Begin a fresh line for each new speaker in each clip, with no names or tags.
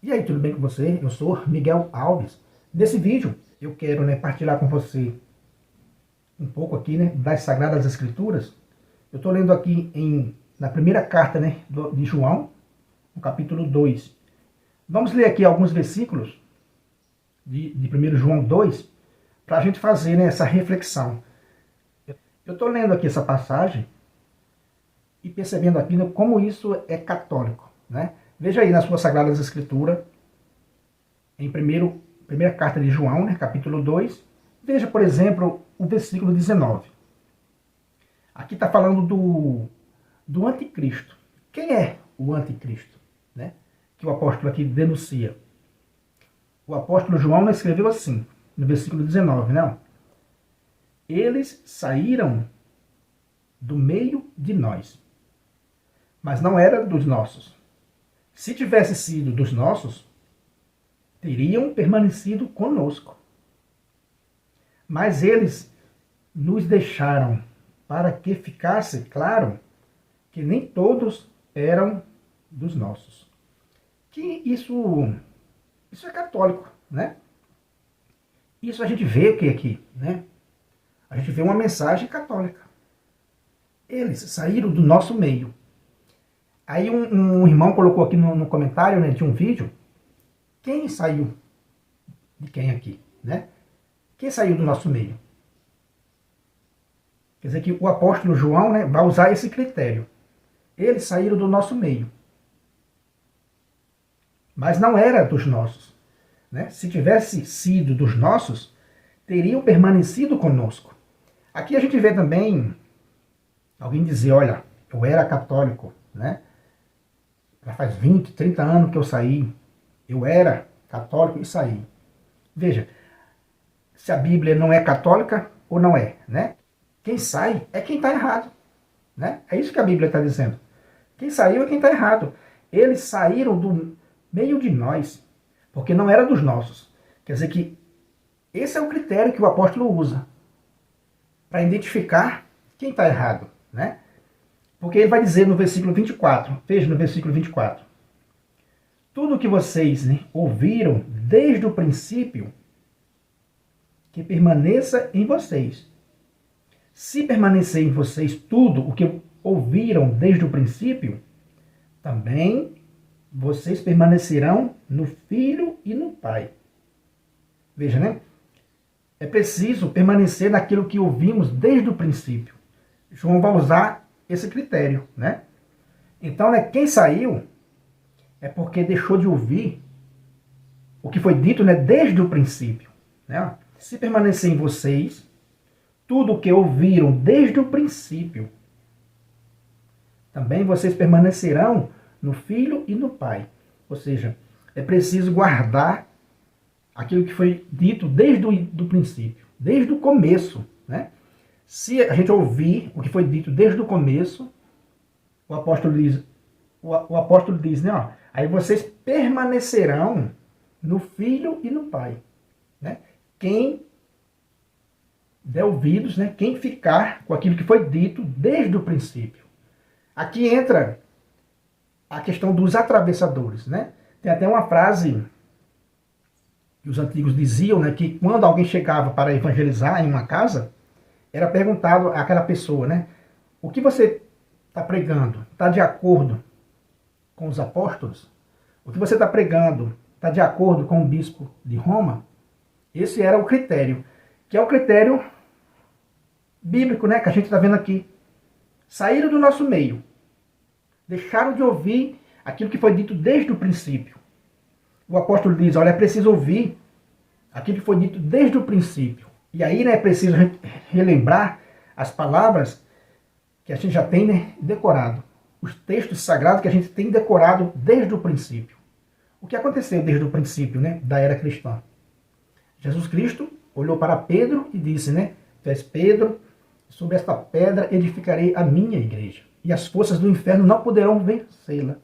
E aí, tudo bem com você? Eu sou Miguel Alves. Nesse vídeo, eu quero partilhar com você um pouco aqui das Sagradas Escrituras. Eu estou lendo aqui na primeira carta de João, no capítulo 2. Vamos ler aqui alguns versículos de 1 João 2, para a gente fazer essa reflexão. Eu estou lendo aqui essa passagem e percebendo aqui como isso é católico, né? Veja aí nas suas Sagradas Escrituras, em primeira carta de João, capítulo 2, veja, por exemplo, o versículo 19. Aqui está falando do anticristo. Quem é o anticristo? Né? Que o apóstolo aqui denuncia. O apóstolo João escreveu assim, no versículo 19, não? Eles saíram do meio de nós, mas não era dos nossos. Se tivesse sido dos nossos, teriam permanecido conosco. Mas eles nos deixaram para que ficasse claro que nem todos eram dos nossos. Que isso é católico, né? Isso a gente vê o que aqui, né? A gente vê uma mensagem católica. Eles saíram do nosso meio. Aí um irmão colocou aqui no comentário de um vídeo, quem saiu de quem aqui, né? Quem saiu do nosso meio? Quer dizer que o apóstolo João vai usar esse critério. Eles saíram do nosso meio. Mas não era dos nossos. Né? Se tivesse sido dos nossos, teriam permanecido conosco. Aqui a gente vê também alguém dizer, olha, eu era católico, né? Já faz 20, 30 anos que eu saí. Eu era católico e saí. Veja, se a Bíblia não é católica ou não é, né? Quem sai é quem está errado, né? É isso que a Bíblia está dizendo. Quem saiu é quem está errado. Eles saíram do meio de nós, porque não era dos nossos. Quer dizer que esse é o critério que o apóstolo usa para identificar quem está errado, né? Porque ele vai dizer no versículo 24, veja no versículo 24. Tudo o que vocês ouviram desde o princípio, que permaneça em vocês. Se permanecer em vocês tudo o que ouviram desde o princípio, também vocês permanecerão no Filho e no Pai. Veja, né? É preciso permanecer naquilo que ouvimos desde o princípio. João vai usar esse critério, né? Então, quem saiu é porque deixou de ouvir o que foi dito desde o princípio. Né? Se permanecer em vocês tudo o que ouviram desde o princípio, também vocês permanecerão no Filho e no Pai. Ou seja, é preciso guardar aquilo que foi dito desde o princípio, desde o começo. Né? Se a gente ouvir o que foi dito desde o começo, o apóstolo diz, né? Ó, aí vocês permanecerão no Filho e no Pai. Né? Quem der ouvidos, quem ficar com aquilo que foi dito desde o princípio. Aqui entra a questão dos atravessadores. Né? Tem até uma frase que os antigos diziam, que quando alguém chegava para evangelizar em uma casa, era perguntado àquela pessoa, o que você está pregando? Está de acordo com os apóstolos? O que você está pregando está de acordo com o bispo de Roma? Esse era o critério, que é o critério bíblico, que a gente está vendo aqui. Saíram do nosso meio, deixaram de ouvir aquilo que foi dito desde o princípio. O apóstolo diz, olha, é preciso ouvir aquilo que foi dito desde o princípio. E aí é preciso relembrar as palavras que a gente já tem decorado. Os textos sagrados que a gente tem decorado desde o princípio. O que aconteceu desde o princípio da era cristã? Jesus Cristo olhou para Pedro e disse, tu és Pedro, sobre esta pedra edificarei a minha igreja. E as forças do inferno não poderão vencê-la.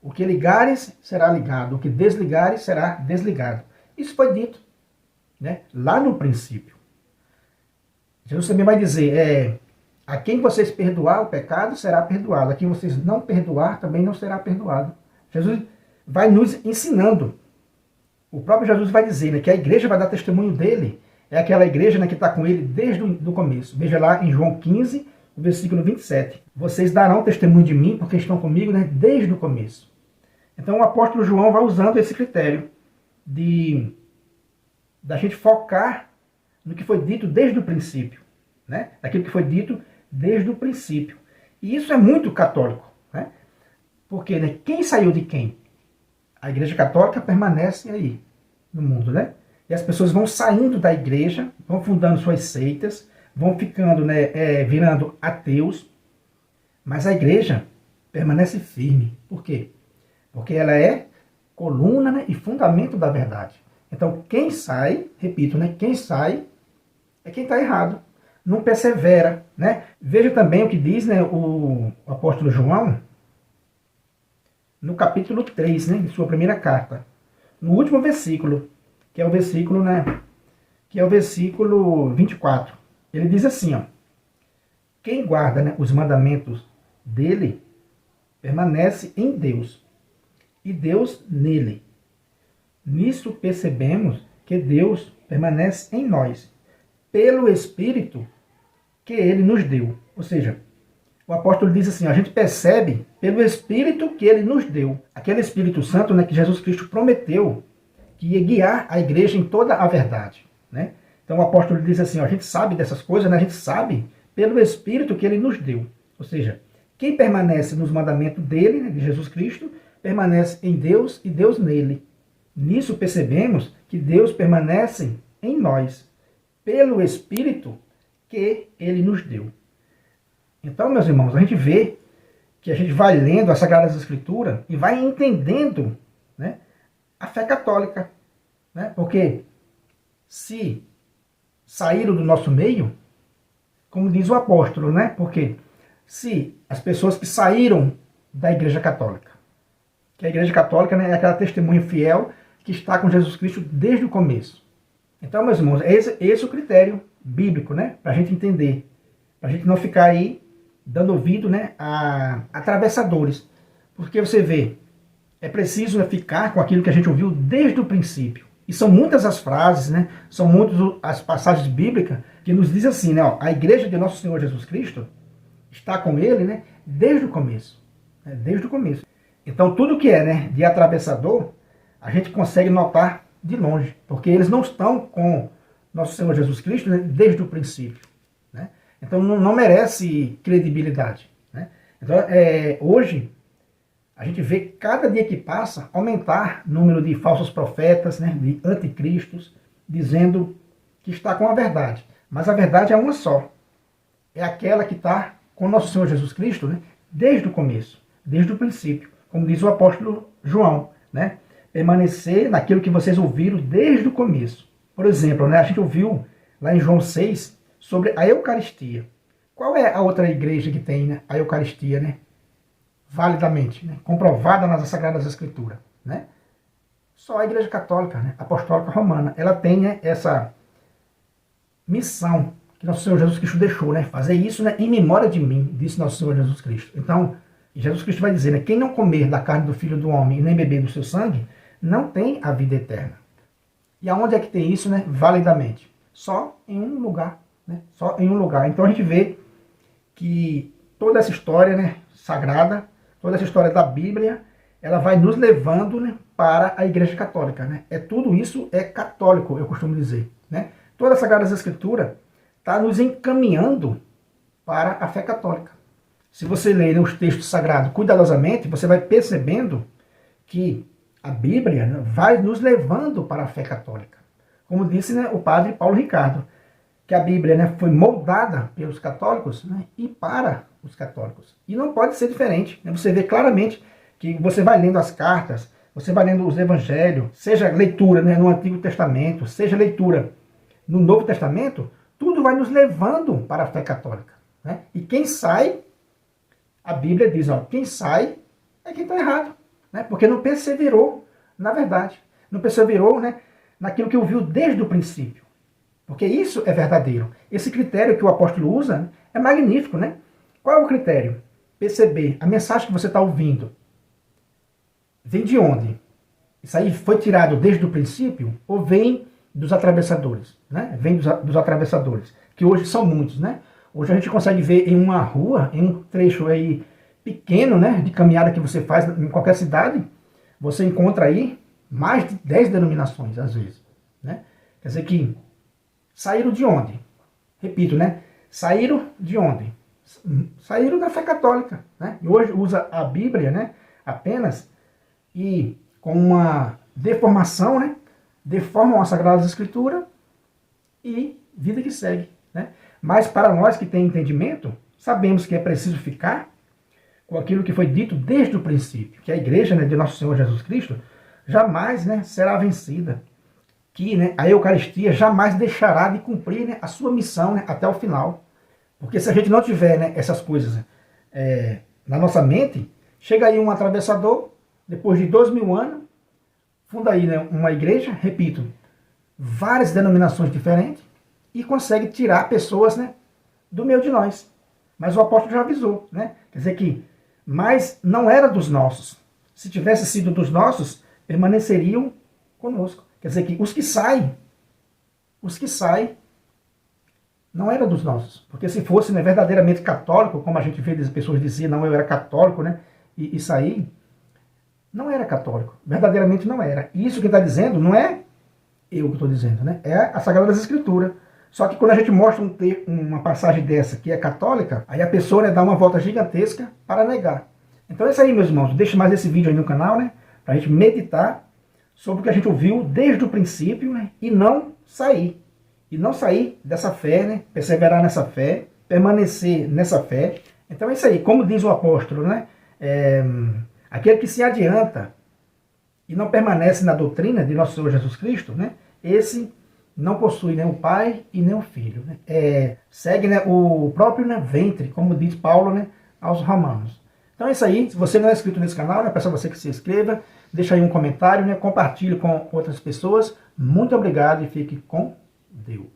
O que ligares será ligado, o que desligares será desligado. Isso foi dito lá no princípio. Jesus também vai dizer, a quem vocês perdoar o pecado será perdoado, a quem vocês não perdoar também não será perdoado. Jesus vai nos ensinando. O próprio Jesus vai dizer, né, que a igreja vai dar testemunho dele. É aquela igreja, né, que está com ele desde o começo. Veja lá em João 15, o versículo 27. Vocês darão testemunho de mim porque estão comigo, né, desde o começo. Então o apóstolo João vai usando esse critério da gente focar no que foi dito desde o princípio, né? Daquilo que foi dito desde o princípio. E isso é muito católico, né? Porque, né, quem saiu de quem? A Igreja Católica permanece aí no mundo, né? E as pessoas vão saindo da igreja, vão fundando suas seitas, vão ficando, né, virando ateus, mas a igreja permanece firme. Por quê? Porque ela é coluna, né, e fundamento da verdade. Então, quem sai, repito, né, quem sai é quem está errado, não persevera, né? Veja também o que diz, né, o apóstolo João, no capítulo 3, né, de sua primeira carta, no último versículo, que é o versículo, né, que é o versículo 24. Ele diz assim, ó: quem guarda, né, os mandamentos dele permanece em Deus, e Deus nele. Nisso percebemos que Deus permanece em nós, pelo Espírito que ele nos deu. Ou seja, o apóstolo diz assim, a gente percebe pelo Espírito que ele nos deu. Aquele Espírito Santo, né, que Jesus Cristo prometeu que ia guiar a igreja em toda a verdade, né? Então o apóstolo diz assim, a gente sabe dessas coisas, né? A gente sabe pelo Espírito que ele nos deu. Ou seja, quem permanece nos mandamentos dele, né, de Jesus Cristo, permanece em Deus e Deus nele. Nisso percebemos que Deus permanece em nós, pelo Espírito que ele nos deu. Então, meus irmãos, a gente vê que a gente vai lendo as Sagradas Escrituras e vai entendendo, né, a fé católica, né? Porque se saíram do nosso meio, como diz o apóstolo, né? Porque se as pessoas que saíram da Igreja Católica, que a Igreja Católica, né, é aquela testemunha fiel que está com Jesus Cristo desde o começo. Então, meus irmãos, esse é o critério bíblico, né? Para a gente entender, para a gente não ficar aí dando ouvido, né, a atravessadores. Porque você vê, é preciso, né, ficar com aquilo que a gente ouviu desde o princípio. E são muitas as frases, né, são muitas as passagens bíblicas que nos dizem assim, né, ó, a igreja de nosso Senhor Jesus Cristo está com ele, né, desde o começo. Né, desde o começo. Então tudo que é, né, de atravessador, a gente consegue notar de longe. Porque eles não estão com nosso Senhor Jesus Cristo, né, desde o princípio. Né? Então não merece credibilidade. Né? Então hoje a gente vê cada dia que passa aumentar o número de falsos profetas, né, de anticristos, dizendo que está com a verdade. Mas a verdade é uma só. É aquela que está com nosso Senhor Jesus Cristo, né, desde o começo, desde o princípio. Como diz o apóstolo João, né, permanecer naquilo que vocês ouviram desde o começo. Por exemplo, né, a gente ouviu lá em João 6 sobre a Eucaristia. Qual é a outra igreja que tem, né, a Eucaristia, né, validamente, né, comprovada nas Sagradas Escrituras? Né? Só a Igreja Católica, né, Apostólica Romana. Ela tem, né, essa missão que nosso Senhor Jesus Cristo deixou, né, fazer isso, né, em memória de mim, disse nosso Senhor Jesus Cristo. Então, Jesus Cristo vai dizer, né, quem não comer da carne do Filho do Homem e nem beber do seu sangue, não tem a vida eterna. E aonde é que tem isso, né, validamente? Só em um lugar. Né? Só em um lugar. Então a gente vê que toda essa história, né, sagrada, toda essa história da Bíblia, ela vai nos levando, né, para a Igreja Católica. Né? Tudo isso é católico, eu costumo dizer. Né? Toda a Sagrada Escritura está nos encaminhando para a fé católica. Se você ler, né, os textos sagrados cuidadosamente, você vai percebendo que a Bíblia, né, vai nos levando para a fé católica. Como disse, né, o padre Paulo Ricardo, que a Bíblia, né, foi moldada pelos católicos, né, e para os católicos. E não pode ser diferente. Né? Você vê claramente que você vai lendo as cartas, você vai lendo os evangelhos, seja leitura, né, no Antigo Testamento, seja leitura no Novo Testamento, tudo vai nos levando para a fé católica. Né? E quem sai, a Bíblia diz, ó, quem sai é quem está errado. Né? Porque não perseverou na verdade. Não perseverou, né, naquilo que ouviu desde o princípio. Porque isso é verdadeiro. Esse critério que o apóstolo usa é magnífico. Né? Qual é o critério? Perceber a mensagem que você está ouvindo. Vem de onde? Isso aí foi tirado desde o princípio ou vem dos atravessadores, né? Vem dos atravessadores, que hoje são muitos, né? Hoje a gente consegue ver em uma rua, em um trecho aí pequeno, né, de caminhada que você faz em qualquer cidade, você encontra aí mais de 10 denominações, às vezes, né? Quer dizer que saíram de onde? Repito, né? Saíram de onde? Saíram da fé católica, né? E hoje usa a Bíblia, né, apenas, e com uma deformação, né, deformam as Sagradas Escrituras e vida que segue, né? Mas para nós que tem entendimento, sabemos que é preciso ficar com aquilo que foi dito desde o princípio, que a igreja, né, de Nosso Senhor Jesus Cristo jamais, né, será vencida, que, né, a Eucaristia jamais deixará de cumprir, né, a sua missão, né, até o final. Porque se a gente não tiver, né, essas coisas na nossa mente, chega aí um atravessador, depois de 2000 anos, funda aí, né, uma igreja, repito, várias denominações diferentes, e consegue tirar pessoas, né, do meio de nós. Mas o apóstolo já avisou, né? Quer dizer que, mas não era dos nossos. Se tivesse sido dos nossos, permaneceriam conosco. Quer dizer que os que saem, não eram dos nossos. Porque se fosse, né, verdadeiramente católico, como a gente vê as pessoas diziam, não, eu era católico, né, e saí, não era católico. Verdadeiramente não era. E isso que está dizendo não é eu que estou dizendo, né? É a Sagradas Escrituras. Só que quando a gente mostra uma passagem dessa que é católica, aí a pessoa, né, dá uma volta gigantesca para negar. Então é isso aí, meus irmãos. Deixe mais esse vídeo aí no canal, né, para a gente meditar sobre o que a gente ouviu desde o princípio, né, e não sair. E não sair dessa fé, né, perseverar nessa fé, permanecer nessa fé. Então é isso aí. Como diz o apóstolo, né, aquele que se adianta e não permanece na doutrina de Nosso Senhor Jesus Cristo, né, esse não possui nem o pai e nem o filho, né? Segue, né, o próprio, né, ventre, como diz Paulo, né, aos Romanos. Então é isso aí. Se você não é inscrito nesse canal, né, peço a você que se inscreva, deixa aí um comentário, né, compartilhe com outras pessoas. Muito obrigado e fique com Deus.